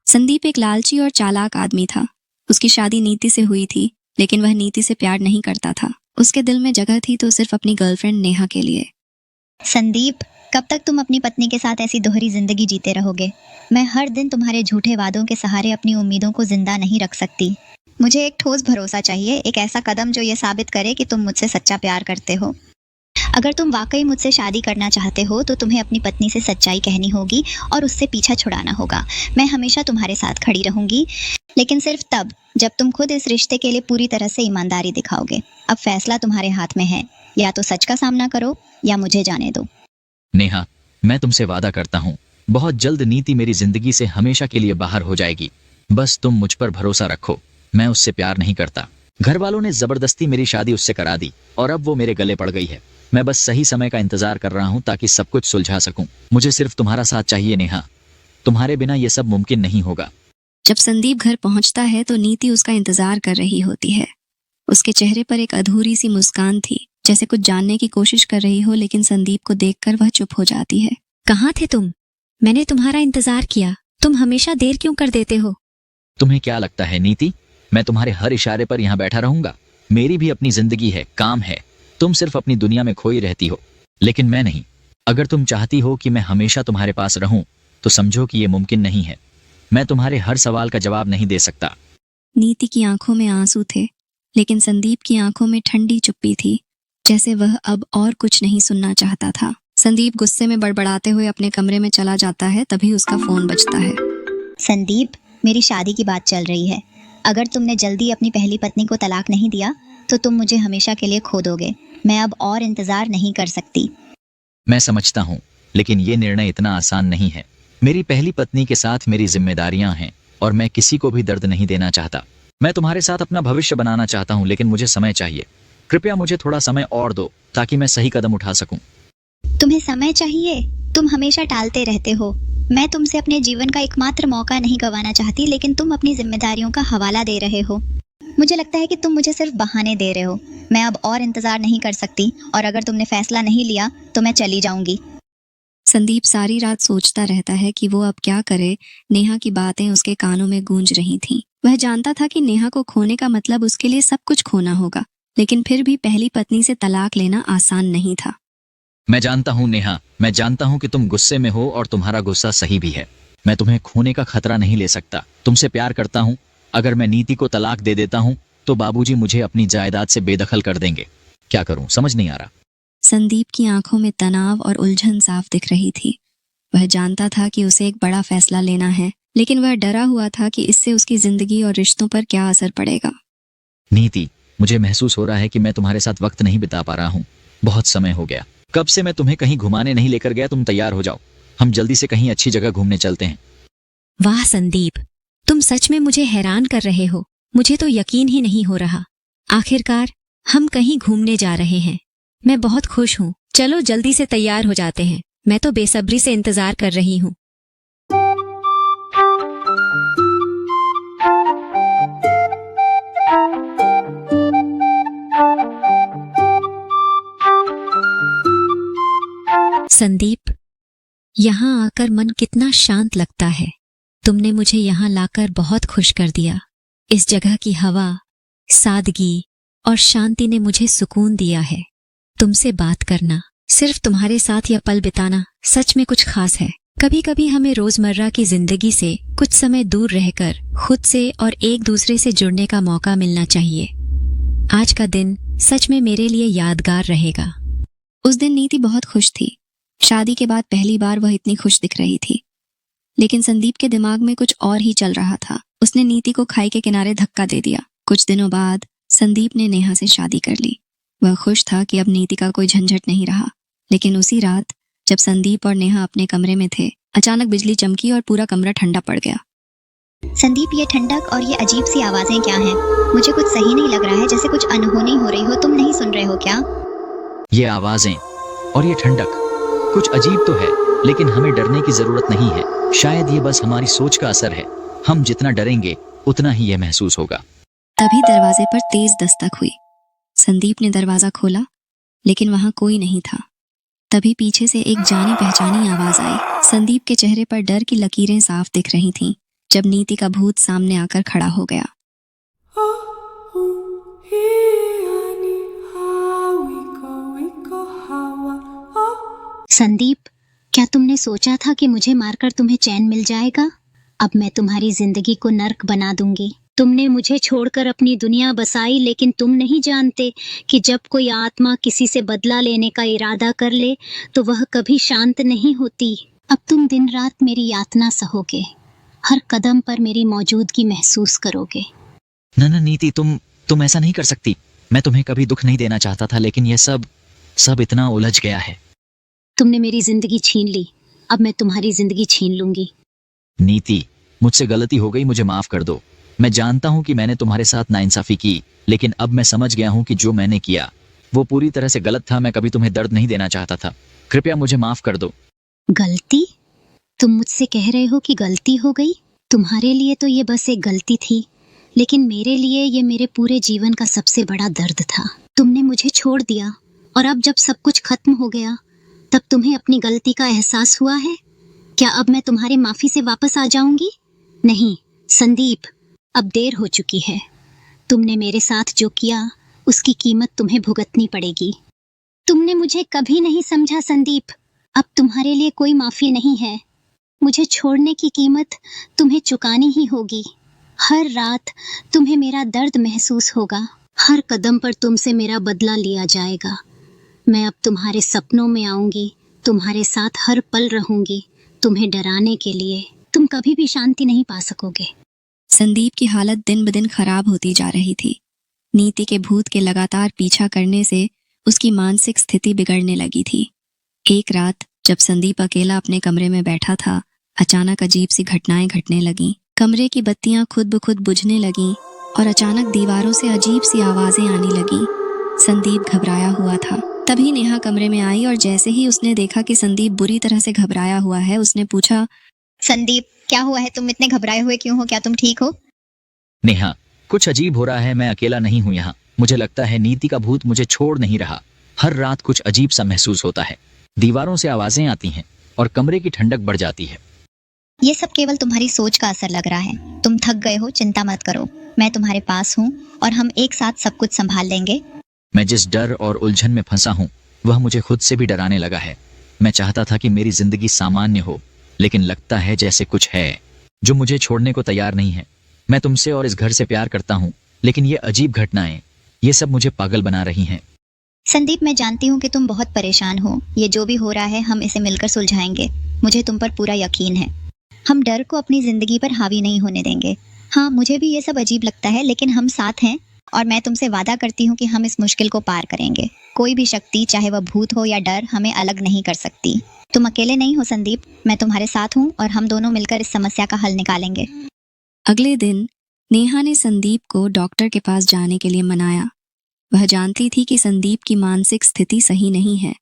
संदीप एक लालची और चालाक आदमी था। उसकी शादी नीति से हुई थी, लेकिन वह नीति से प्यार नहीं करता था। उसके दिल में जगह थी तो सिर्फ अपनी गर्लफ्रेंड नेहा के लिए। संदीप, कब तक तुम अपनी पत्नी के साथ ऐसी दोहरी जिंदगी जीते रहोगे? मैं हर दिन तुम्हारे झूठे वादों के सहारे अपनी उम्मीदों को जिंदा नहीं रख सकती। मुझे एक ठोस भरोसा चाहिए, एक ऐसा कदम जो ये साबित करे कि तुम मुझसे सच्चा प्यार करते हो। अगर तुम वाकई मुझसे शादी करना चाहते हो तो तुम्हें अपनी पत्नी से सच्चाई कहनी होगी और उससे पीछा छुड़ाना होगा। मैं हमेशा तुम्हारे साथ खड़ी रहूंगी, लेकिन सिर्फ तब जब तुम खुद इस रिश्ते के लिए पूरी तरह से ईमानदारी दिखाओगे। अब फैसला तुम्हारे हाथ में है, या तो सच का सामना करो या मुझे जाने दो। नेहा, मैं तुमसे वादा करता हूँ, बहुत जल्द नीति मेरी जिंदगी से हमेशा के लिए बाहर हो जाएगी। बस तुम मुझ पर भरोसा रखो। मैं उससे प्यार नहीं करता। घर वालों ने जबरदस्ती मेरी शादी उससे करा दी और अब वो मेरे गले पड़ गई है। मैं बस सही समय का इंतजार कर रहा हूँ ताकि सब कुछ सुलझा सकूं। मुझे सिर्फ तुम्हारा साथ चाहिए नेहा। तुम्हारे बिना ये सब मुमकिन नहीं होगा। जब संदीप घर पहुंचता है तो नीति उसका इंतजार कर रही होती है। उसके चेहरे पर एक अधूरी सी मुस्कान थी, जैसे कुछ जानने की कोशिश कर रही हो, लेकिन संदीप को देखकर वह चुप हो जाती है। कहाँ थे तुम? मैंने तुम्हारा इंतजार किया। तुम हमेशा देर क्यों कर देते हो? तुम्हें क्या लगता है नीति, मैं तुम्हारे हर इशारे पर यहाँ बैठा रहूंगा? मेरी भी अपनी जिंदगी है, काम है। तुम सिर्फ अपनी दुनिया में खोई रहती हो, लेकिन मैं नहीं। अगर तुम चाहती हो कि मैं हमेशा तुम्हारे पास रहूं, तो समझो कि ये मुमकिन नहीं है। मैं तुम्हारे हर सवाल का जवाब नहीं दे सकता। नीति की आंखों में आंसू थे, लेकिन संदीप की आंखों में ठंडी चुप्पी थी, जैसे वह अब और कुछ नहीं सुनना चाहता था। संदीप गुस्से में बड़बड़ाते हुए अपने कमरे में चला जाता है। तभी उसका फोन बजता है। संदीप, मेरी शादी की बात चल रही है। अगर तुमने जल्दी अपनी पहली पत्नी को तलाक नहीं दिया तो तुम मुझे हमेशा के लिए खो दोगे। मैं अब और इंतजार नहीं कर सकती। मैं समझता हूँ, लेकिन ये निर्णय इतना आसान नहीं है। मेरी पहली पत्नी के साथ मेरी जिम्मेदारियां हैं और मैं किसी को भी दर्द नहीं देना चाहता। मैं तुम्हारे साथ अपना भविष्य बनाना चाहता हूँ, लेकिन मुझे समय चाहिए। कृपया मुझे थोड़ा समय और दो ताकि मैं सही कदम उठा सकूं। तुम्हें समय चाहिए? तुम हमेशा टालते रहते हो। मैं तुमसे अपने जीवन का एकमात्र मौका नहीं गंवाना चाहती, लेकिन तुम अपनी जिम्मेदारियों का हवाला दे रहे हो। मुझे लगता है कि तुम मुझे सिर्फ बहाने दे रहे हो। मैं अब और इंतजार नहीं कर सकती, और अगर तुमने फैसला नहीं लिया तो मैं चली जाऊंगी। संदीप सारी रात सोचता रहता है कि वो अब क्या करे। नेहा की बातें उसके कानों में गूंज रही थीं। वह जानता था कि नेहा को खोने का मतलब उसके लिए सब कुछ खोना होगा, लेकिन फिर भी पहली पत्नी से तलाक लेना आसान नहीं था। मैं जानता हूँ नेहा, मैं जानता हूँ कि तुम गुस्से में हो और तुम्हारा गुस्सा सही भी है। मैं तुम्हें खोने का खतरा नहीं ले सकता। तुमसे प्यार करता हूँ। अगर मैं नीति को तलाक दे देता हूँ तो बाबूजी मुझे अपनी जायदाद से बेदखल कर देंगे। क्या करूं, समझ नहीं आ रहा। संदीप की आंखों में तनाव और उलझन साफ दिख रही थी। वह जानता था कि उसे एक बड़ा फैसला लेना है, लेकिन वह डरा हुआ था कि इससे उसकी जिंदगी और रिश्तों पर क्या असर पड़ेगा। नीति, मुझे महसूस हो रहा है कि मैं तुम्हारे साथ वक्त नहीं बिता पा रहा हूँ। बहुत समय हो गया, कब से मैं तुम्हें कहीं घुमाने नहीं लेकर गया। तुम तैयार हो जाओ, हम जल्दी से कहीं अच्छी जगह घूमने चलते हैं। वाह संदीप, तुम सच में मुझे हैरान कर रहे हो। मुझे तो यकीन ही नहीं हो रहा। आखिरकार हम कहीं घूमने जा रहे हैं। मैं बहुत खुश हूँ। चलो जल्दी से तैयार हो जाते हैं। मैं तो बेसब्री से इंतजार कर रही हूँ। संदीप, यहाँ आकर मन कितना शांत लगता है। तुमने मुझे यहाँ लाकर बहुत खुश कर दिया। इस जगह की हवा, सादगी और शांति ने मुझे सुकून दिया है। तुमसे बात करना, सिर्फ तुम्हारे साथ यह पल बिताना सच में कुछ खास है। कभी कभी हमें रोजमर्रा की जिंदगी से कुछ समय दूर रहकर खुद से और एक दूसरे से जुड़ने का मौका मिलना चाहिए। आज का दिन सच में मेरे लिए यादगार रहेगा। उस दिन नीति बहुत खुश थी। शादी के बाद पहली बार वह इतनी खुश दिख रही थी, लेकिन संदीप के दिमाग में कुछ और ही चल रहा था। उसने नीति को खाई के किनारे धक्का दे दिया। कुछ दिनों बाद संदीप ने नेहा से शादी कर ली। वह खुश था कि अब नीति का कोई झंझट नहीं रहा, लेकिन उसी रात जब संदीप और नेहा अपने कमरे में थे, अचानक बिजली चमकी और पूरा कमरा ठंडा पड़ गया। संदीप, ये ठंडक और ये अजीब सी आवाजें क्या हैं? मुझे कुछ सही नहीं लग रहा है, जैसे कुछ अनहोनी हो रही हो। तुम नहीं सुन रहे हो क्या? ये आवाजें और ये ठंडक कुछ अजीब तो है, लेकिन हमें डरने की जरूरत नहीं है। शायद ये बस हमारी सोच का असर है। हम जितना डरेंगे उतना ही यह महसूस होगा। तभी दरवाजे पर तेज दस्तक हुई। संदीप ने दरवाजा खोला, लेकिन वहां कोई नहीं था। तभी पीछे से एक जानी पहचानी आवाज आई। संदीप के चेहरे पर डर की लकीरें साफ दिख रही थीं। जब नीति का भूत सामने आकर खड़ा हो गया। संदीप, क्या तुमने सोचा था कि मुझे मारकर तुम्हें चैन मिल जाएगा? अब मैं तुम्हारी जिंदगी को नर्क बना दूंगी। तुमने मुझे छोड़कर अपनी दुनिया बसाई, लेकिन तुम नहीं जानते कि जब कोई आत्मा किसी से बदला लेने का इरादा कर ले तो वह कभी शांत नहीं होती। अब तुम दिन रात मेरी यातना सहोगे, हर कदम पर मेरी मौजूदगी महसूस करोगे। न नीति, तुम ऐसा नहीं कर सकती। मैं तुम्हें कभी दुख नहीं देना चाहता था, लेकिन यह सब इतना उलझ गया है। तुमने मेरी जिंदगी छीन ली, अब मैं तुम्हारी जिंदगी छीन लूंगी। नीति, मुझसे गलती हो गई, मुझे माफ कर दो। मैं जानता हूं कि मैंने तुम्हारे साथ नाइंसाफी की, लेकिन अब मैं समझ गया हूं कि जो मैंने किया वो पूरी तरह से गलत था। मैं कभी तुम्हें दर्द नहीं देना चाहता था। कृपया मुझे माफ कर दो। गलती? तुम मुझसे कह रहे हो कि गलती हो गई? तुम्हारे लिए तो ये बस एक गलती थी, लेकिन मेरे लिए ये मेरे पूरे जीवन का सबसे बड़ा दर्द था। तुमने मुझे छोड़ दिया और अब जब सब कुछ खत्म हो गया तब तुम्हें अपनी गलती का एहसास हुआ है? क्या अब मैं तुम्हारे माफी से वापस आ जाऊंगी? नहीं संदीप, अब देर हो चुकी है। तुमने मेरे साथ जो किया उसकी कीमत तुम्हें भुगतनी पड़ेगी। तुमने मुझे कभी नहीं समझा संदीप। अब तुम्हारे लिए कोई माफी नहीं है। मुझे छोड़ने की कीमत तुम्हें चुकानी ही होगी। हर रात तुम्हें मेरा दर्द महसूस होगा, हर कदम पर तुमसे मेरा बदला लिया जाएगा। मैं अब तुम्हारे सपनों में आऊंगी, तुम्हारे साथ हर पल रहूंगी, तुम्हें डराने के लिए। तुम कभी भी शांति नहीं पा सकोगे। संदीप की हालत दिन ब दिन खराब होती जा रही थी। नीति के भूत के लगातार पीछा करने से उसकी मानसिक स्थिति बिगड़ने लगी थी। एक रात जब संदीप अकेला अपने कमरे में बैठा था, अचानक अजीब सी घटनाएं घटने लगीं। कमरे की बत्तियां खुद ब खुद बुझने लगीं और अचानक दीवारों से अजीब सी आवाजें आने लगीं। संदीप घबराया हुआ था। तभी नेहा कमरे में आई और जैसे ही उसने देखा कि संदीप बुरी तरह से घबराया हुआ है, उसने पूछा, संदीप क्या हुआ है? तुम इतने घबराए हुए क्यों हो? क्या तुम ठीक हो? नेहा, कुछ अजीब हो रहा है। मैं अकेला नहीं हूं यहाँ। मुझे लगता है नीति का भूत मुझे छोड़ नहीं रहा। हर रात कुछ अजीब सा महसूस होता है। दीवारों से आवाजें आती हैं और कमरे की ठंडक बढ़ जाती है। ये सब केवल तुम्हारी सोच का असर लग रहा है। तुम थक गए हो, चिंता मत करो। मैं तुम्हारे पास हूँ और हम एक साथ सब कुछ संभाल लेंगे। मैं जिस डर और उलझन में फंसा हूं वह मुझे खुद से भी डराने लगा है। मैं चाहता था कि मेरी जिंदगी सामान्य हो, लेकिन लगता है जैसे कुछ है जो मुझे छोड़ने को तैयार नहीं है। मैं तुमसे और इस घर से प्यार करता हूँ, लेकिन ये अजीब घटनाएं, ये सब मुझे पागल बना रही हैं। संदीप, मैं जानती हूँ कि तुम बहुत परेशान हो। ये जो भी हो रहा है हम इसे मिलकर सुलझाएंगे। मुझे तुम पर पूरा यकीन है। हम डर को अपनी जिंदगी पर हावी नहीं होने देंगे। हाँ, मुझे भी ये सब अजीब लगता है, लेकिन हम साथ हैं और मैं तुमसे वादा करती हूँ कि हम इस मुश्किल को पार करेंगे। कोई भी शक्ति, चाहे वह भूत हो या डर, हमें अलग नहीं कर सकती। तुम अकेले नहीं हो संदीप, मैं तुम्हारे साथ हूँ और हम दोनों मिलकर इस समस्या का हल निकालेंगे। अगले दिन नेहा ने संदीप को डॉक्टर के पास जाने के लिए मनाया। वह जानती थी कि संदीप की मानसिक स्थिति सही नहीं है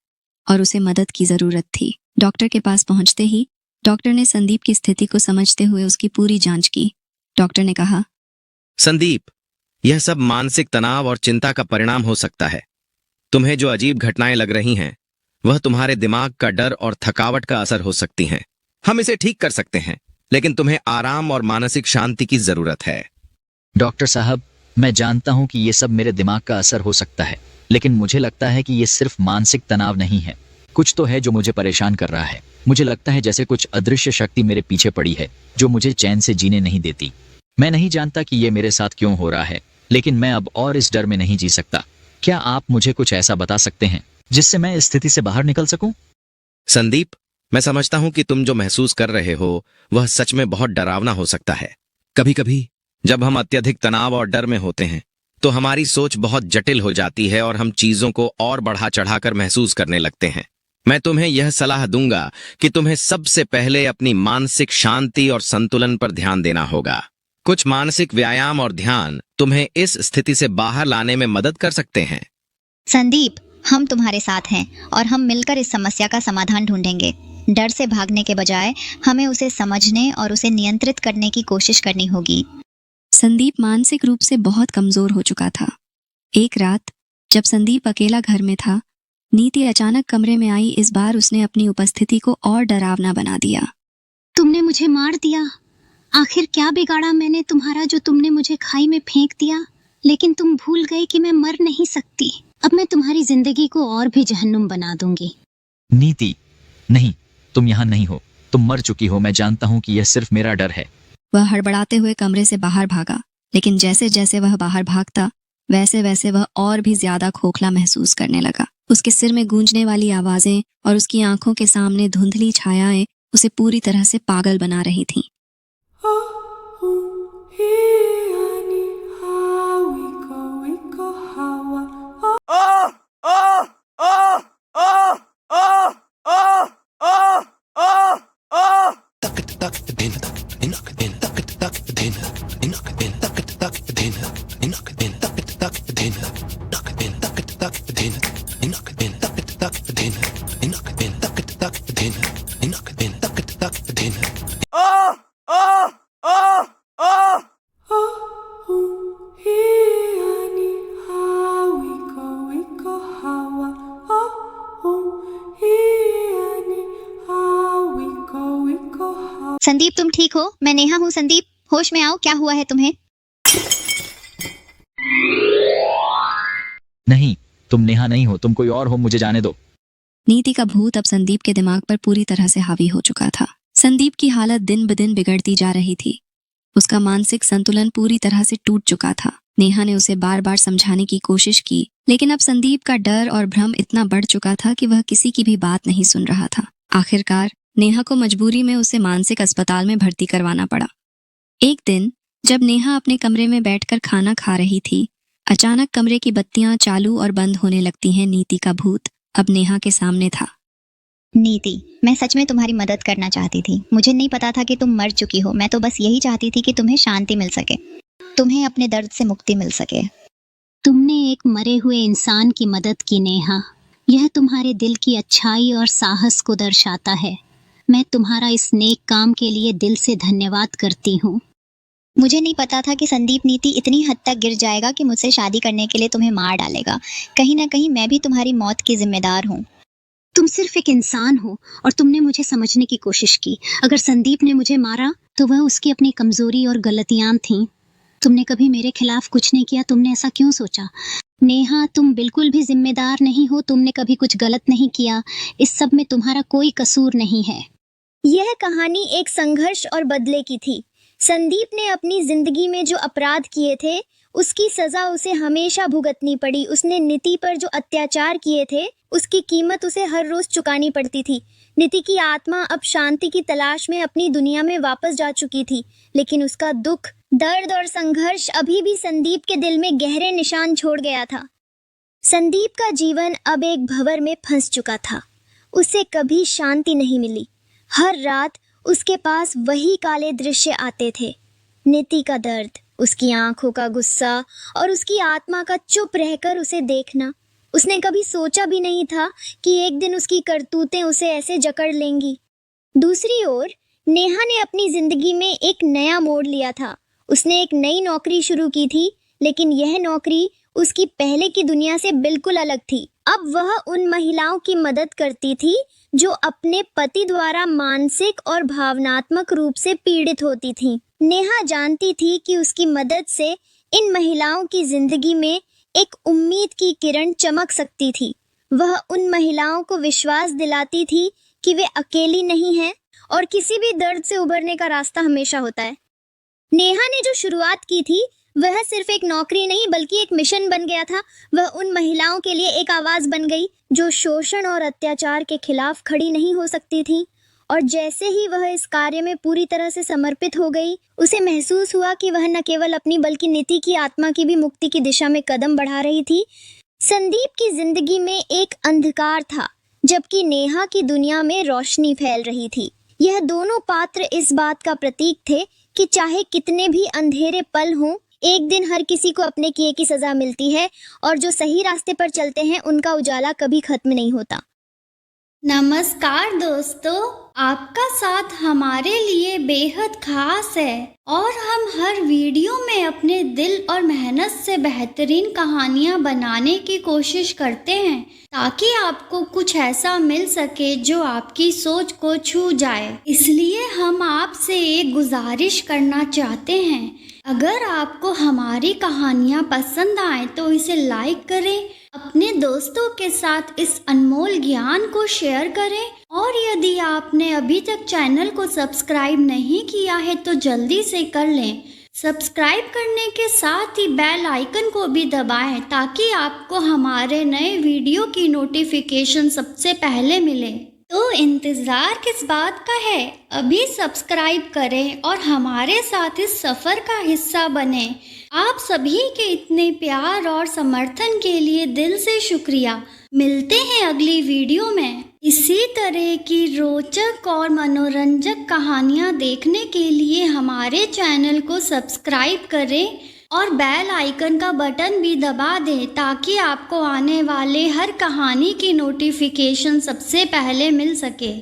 और उसे मदद की जरूरत थी। डॉक्टर के पास पहुंचते ही डॉक्टर ने संदीप की स्थिति को समझते हुए उसकी पूरी जांच की। डॉक्टर ने कहा, संदीप, यह सब मानसिक तनाव और चिंता का परिणाम हो सकता है। तुम्हें जो अजीब घटनाएं लग रही हैं वह तुम्हारे दिमाग का डर और थकावट का असर हो सकती हैं। हम इसे ठीक कर सकते हैं, लेकिन तुम्हें आराम और मानसिक शांति की जरूरत है। डॉक्टर साहब, मैं जानता हूं कि ये सब मेरे दिमाग का असर हो सकता है, लेकिन मुझे लगता है कि ये सिर्फ मानसिक तनाव नहीं है। कुछ तो है जो मुझे परेशान कर रहा है। मुझे लगता है जैसे कुछ अदृश्य शक्ति मेरे पीछे पड़ी है जो मुझे चैन से जीने नहीं देती। मैं नहीं जानता कि ये मेरे साथ क्यों हो रहा है, लेकिन मैं अब और इस डर में नहीं जी सकता। क्या आप मुझे कुछ ऐसा बता सकते हैं जिससे मैं इस स्थिति से बाहर निकल सकूं? संदीप, मैं समझता हूं कि तुम जो महसूस कर रहे हो वह सच में बहुत डरावना हो सकता है। कभी कभी जब हम अत्यधिक तनाव और डर में होते हैं तो हमारी सोच बहुत जटिल हो जाती है और हम चीजों को और बढ़ा चढ़ाकर महसूस करने लगते हैं। मैं तुम्हें यह सलाह दूंगा कि तुम्हें सबसे पहले अपनी मानसिक शांति और संतुलन पर ध्यान देना होगा। कुछ मानसिक व्यायाम और ध्यान तुम्हें इस स्थिति से बाहर लाने में मदद कर सकते हैं। संदीप, हम तुम्हारे साथ हैं और हम मिलकर इस समस्या का समाधान ढूंढेंगे। डर से भागने के बजाय हमें उसे समझने और उसे नियंत्रित करने की कोशिश करनी होगी। संदीप मानसिक रूप से बहुत कमजोर हो चुका था। एक रात जब संदीप अकेला घर में था, नीति अचानक कमरे में आई। इस बार उसने अपनी उपस्थिति को और डरावना बना दिया। तुमने मुझे मार दिया। आखिर क्या बिगाड़ा मैंने तुम्हारा जो तुमने मुझे खाई में फेंक दिया? लेकिन तुम भूल गए कि मैं मर नहीं सकती। अब मैं तुम्हारी जिंदगी को और भी जहन्नुम बना दूंगी। नीति, नहीं, तुम यहाँ नहीं हो, तुम मर चुकी हो। मैं जानता हूँ कि यह सिर्फ मेरा डर है। वह हड़बड़ाते हुए कमरे से बाहर भागा, लेकिन जैसे जैसे वह बाहर भागता वैसे वैसे वह और भी ज्यादा खोखला महसूस करने लगा। उसके सिर में गूंजने वाली आवाजें और उसकी आंखों के सामने धुंधली छायाएं उसे पूरी तरह से पागल बना रही थीं। संदीप, तुम ठीक हो? मैं नेहा हूँ। संदीप, होश में आओ, क्या हुआ है तुम्हें? नहीं, तुम नेहा नहीं हो, तुम कोई और हो, मुझे जाने दो। नीति का भूत अब संदीप के दिमाग पर पूरी तरह से हावी हो चुका था। संदीप की हालत दिन ब दिन बिगड़ती जा रही थी। उसका मानसिक संतुलन पूरी तरह से टूट चुका था। नेहा ने उसे बार बार समझाने की कोशिश की, लेकिन अब संदीप का डर और भ्रम इतना बढ़ चुका था कि वह किसी की भी बात नहीं सुन रहा था। आखिरकार नेहा को मजबूरी में उसे मानसिक अस्पताल में भर्ती करवाना पड़ा। एक दिन जब नेहा अपने कमरे में बैठकर खाना खा रही थी, अचानक कमरे की बत्तियां चालू और बंद होने लगती हैं। नीति का भूत अब नेहा के सामने था। नीति, मैं सच में तुम्हारी मदद करना चाहती थी। मुझे नहीं पता था कि तुम मर चुकी हो। मैं तो बस यही चाहती थी कि तुम्हें शांति मिल सके, तुम्हें अपने दर्द से मुक्ति मिल सके। तुमने एक मरे हुए इंसान की मदद की नेहा। यह तुम्हारे दिल की अच्छाई और साहस को दर्शाता है। मैं तुम्हारा इस नेक काम के लिए दिल से धन्यवाद करती हूँ। मुझे नहीं पता था कि संदीप नीति इतनी हद तक गिर जाएगा कि मुझसे शादी करने के लिए तुम्हें मार डालेगा। कहीं ना कहीं मैं भी तुम्हारी मौत की जिम्मेदार हूँ। तुम सिर्फ एक इंसान हो और तुमने मुझे समझने की कोशिश की। अगर संदीप ने मुझे मारा तो वह उसकी अपनी कमजोरी और गलतियां थीं। तुमने कभी मेरे खिलाफ कुछ नहीं किया। तुमने ऐसा क्यों सोचा? नेहा, तुम बिल्कुल भी जिम्मेदार नहीं हो। तुमने कभी कुछ गलत नहीं किया। इस सब में तुम्हारा कोई कसूर नहीं है। यह कहानी एक संघर्ष और बदले की थी। संदीप ने अपनी जिंदगी में जो अपराध किए थे उसकी सजा उसे हमेशा भुगतनी पड़ी। उसने नीति पर जो अत्याचार किए थे उसकी कीमत उसे हर रोज चुकानी पड़ती थी। नीति की आत्मा अब शांति की तलाश में अपनी दुनिया में वापस जा चुकी थी, लेकिन उसका दुख, दर्द और संघर्ष अभी भी संदीप के दिल में गहरे निशान छोड़ गया था। संदीप का जीवन अब एक भंवर में फंस चुका था। उसे कभी शांति नहीं मिली। हर रात उसके पास वही काले दृश्य आते थे। नीति का दर्द, उसकी आंखों का गुस्सा और उसकी आत्मा का चुप रहकर उसे देखना। उसने कभी सोचा भी नहीं था कि एक दिन उसकी करतूतें उसे ऐसे जकड़ लेंगी। दूसरी ओर नेहा ने अपनी जिंदगी में एक नया मोड़ लिया था। उसने एक नई नौकरी शुरू की थी, लेकिन यह नौकरी उसकी पहले की दुनिया से बिल्कुल अलग थी। अब वह उन महिलाओं की मदद करती थी जो अपने पति द्वारा मानसिक और भावनात्मक रूप से पीड़ित होती थीं। नेहा जानती थी कि उसकी मदद से इन महिलाओं की जिंदगी में एक उम्मीद की किरण चमक सकती थी। वह उन महिलाओं को विश्वास दिलाती थी कि वे अकेली नहीं हैं और किसी भी दर्द से उभरने का रास्ता हमेशा होता है। नेहा ने जो शुरुआत की थी वह सिर्फ एक नौकरी नहीं बल्कि एक मिशन बन गया था। वह उन महिलाओं के लिए एक आवाज बन गई जो शोषण और अत्याचार के खिलाफ खड़ी नहीं हो सकती थी। और जैसे ही वह इस कार्य में पूरी तरह से समर्पित हो गई, उसे महसूस हुआ कि वह न केवल अपनी बल्कि नीति की आत्मा की भी मुक्ति की दिशा में कदम बढ़ा रही थी। संदीप की जिंदगी में एक अंधकार था, जबकि नेहा की दुनिया में रोशनी फैल रही थी। यह दोनों पात्र इस बात का प्रतीक थे कि चाहे कितने भी अंधेरे पल हों, एक दिन हर किसी को अपने किए की सजा मिलती है और जो सही रास्ते पर चलते हैं उनका उजाला कभी खत्म नहीं होता। नमस्कार दोस्तों, आपका साथ हमारे लिए बेहद खास है और हम हर वीडियो में अपने दिल और मेहनत से बेहतरीन कहानियाँ बनाने की कोशिश करते हैं ताकि आपको कुछ ऐसा मिल सके जो आपकी सोच को छू जाए। इसलिए हम आपसे एक गुजारिश करना चाहते हैं, अगर आपको हमारी कहानियाँ पसंद आए तो इसे लाइक करें, अपने दोस्तों के साथ इस अनमोल ज्ञान को शेयर करें और यदि आपने अभी तक चैनल को सब्सक्राइब नहीं किया है तो जल्दी से कर लें। सब्सक्राइब करने के साथ ही बेल आइकन को भी दबाएं ताकि आपको हमारे नए वीडियो की नोटिफिकेशन सबसे पहले मिले। तो इंतज़ार किस बात का है, अभी सब्सक्राइब करें और हमारे साथ इस सफ़र का हिस्सा बने। आप सभी के इतने प्यार और समर्थन के लिए दिल से शुक्रिया। मिलते हैं अगली वीडियो में। इसी तरह की रोचक और मनोरंजक कहानियाँ देखने के लिए हमारे चैनल को सब्सक्राइब करें और बेल आइकन का बटन भी दबा दें ताकि आपको आने वाले हर कहानी की नोटिफिकेशन सबसे पहले मिल सके।